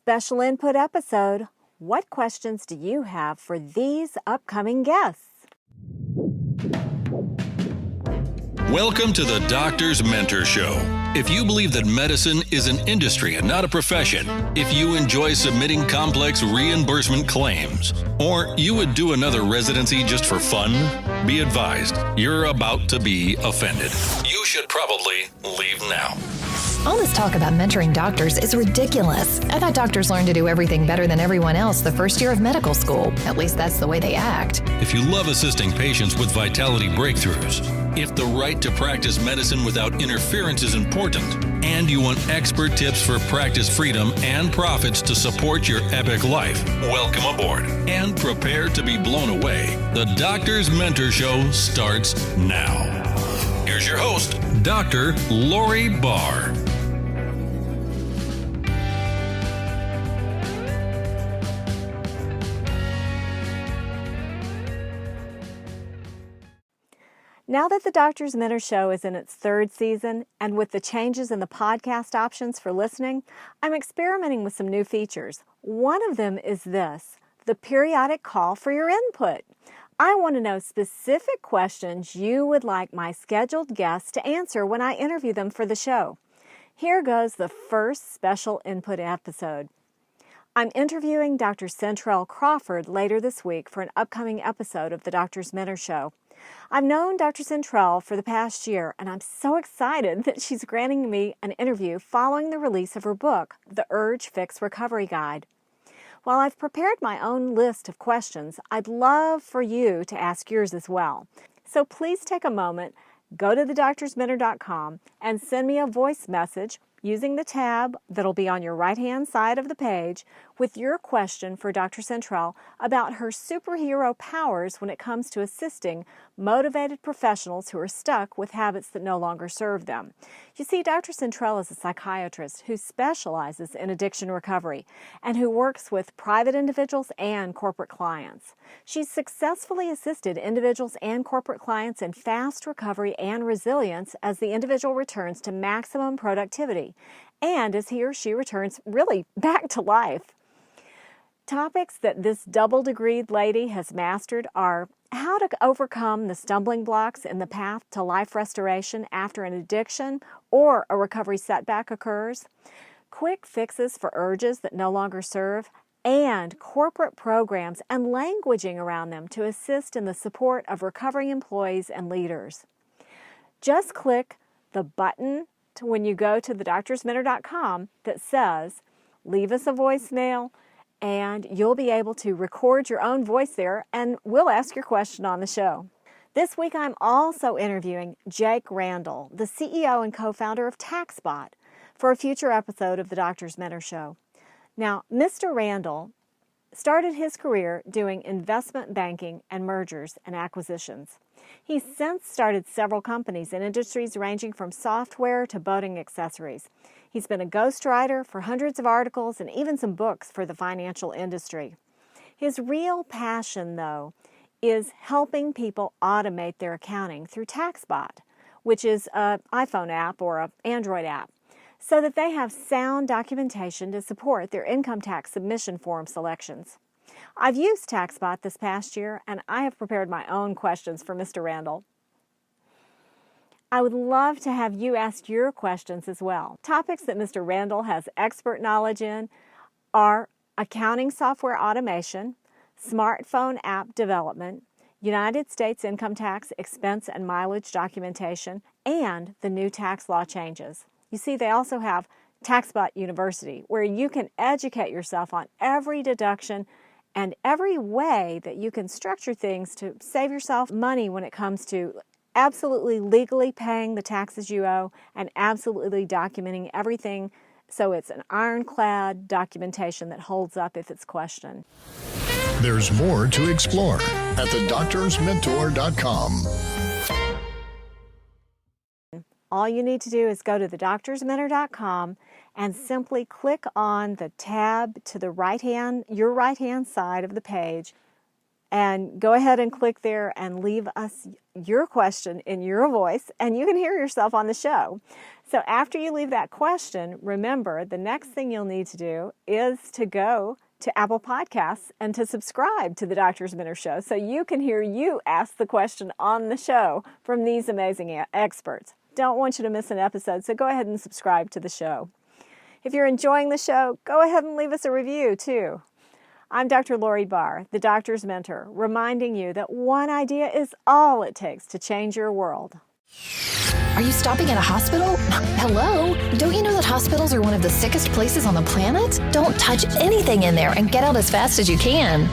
special input episode. What questions do you have for these upcoming guests? Welcome to the Doctor's Mentor Show. If you believe that medicine is an industry and not a profession, if you enjoy submitting complex reimbursement claims, or you would do another residency just for fun, be advised, you're about to be offended. You should probably leave now. All this talk about mentoring doctors is ridiculous. I thought doctors learned to do everything better than everyone else the first year of medical school. At least that's the way they act. If you love assisting patients with vitality breakthroughs, if the right to practice medicine without interference is important, and you want expert tips for practice freedom and profits to support your epic life, welcome aboard and prepare to be blown away. The Doctor's Mentor Show starts now. Here's your host, Dr. Lori Barr. Now that the Doctor's Mentor Show is in its third season, and with the changes in the podcast options for listening, I'm experimenting with some new features. One of them is this, the periodic call for your input. I want to know specific questions you would like my scheduled guests to answer when I interview them for the show. Here goes the first special input episode. I'm interviewing Dr. Cyntrell Crawford later this week for an upcoming episode of the Doctor's Mentor Show. I've known Dr. Cyntrell for the past year, and I'm so excited that she's granting me an interview following the release of her book, The Urge Fix Recovery Guide. While I've prepared my own list of questions, I'd love for you to ask yours as well. So please take a moment, go to thedoctorsmentor.com, and send me a voice message using the tab that'll be on your right-hand side of the page with your question for Dr. Cyntrell about her superhero powers when it comes to assisting motivated professionals who are stuck with habits that no longer serve them. You see, Dr. Cyntrell is a psychiatrist who specializes in addiction recovery and who works with private individuals and corporate clients. She's successfully assisted individuals and corporate clients in fast recovery and resilience as the individual returns to maximum productivity and as he or she returns really back to life. Topics that this double-degreed lady has mastered are how to overcome the stumbling blocks in the path to life restoration after an addiction or a recovery setback occurs, quick fixes for urges that no longer serve, and corporate programs and languaging around them to assist in the support of recovering employees and leaders. Just click the button when you go to thedoctorsmentor.com that says, leave us a voicemail, and you'll be able to record your own voice there, and we'll ask your question on the show. This week, I'm also interviewing Jake Randall, the CEO and co-founder of Taxbot, for a future episode of the Doctor's Mentor Show. Now, Mr. Randall started his career doing investment banking and mergers and acquisitions. He's since started several companies in industries ranging from software to boating accessories. He's been a ghostwriter for hundreds of articles and even some books for the financial industry. His real passion, though, is helping people automate their accounting through Taxbot, which is an iPhone app or an Android app, so that they have sound documentation to support their income tax submission form selections. I've used Taxbot this past year, and I have prepared my own questions for Mr. Randall. I would love to have you ask your questions as well. Topics that Mr. Randall has expert knowledge in are accounting software automation, smartphone app development, United States income tax expense and mileage documentation, and the new tax law changes. You see, they also have Taxbot University, where you can educate yourself on every deduction and every way that you can structure things to save yourself money when it comes to absolutely legally paying the taxes you owe and absolutely documenting everything so it's an ironclad documentation that holds up if it's questioned. There's more to explore at thedoctorsmentor.com. All you need to do is go to thedoctorsmentor.com and simply click on the tab to the your right-hand side of the page And go ahead and click there and leave us your question in your voice, and you can hear yourself on the show. So after you leave that question, remember the next thing you'll need to do is to go to Apple Podcasts and to subscribe to the Doctor's Mentor Show so you can hear you ask the question on the show from these amazing experts. Don't want you to miss an episode, so go ahead and subscribe to the show. If you're enjoying the show, go ahead and leave us a review too. I'm Dr. Lori Barr, the Doctor's Mentor, reminding you that one idea is all it takes to change your world. Are you stopping at a hospital? Hello? Don't you know that hospitals are one of the sickest places on the planet? Don't touch anything in there and get out as fast as you can.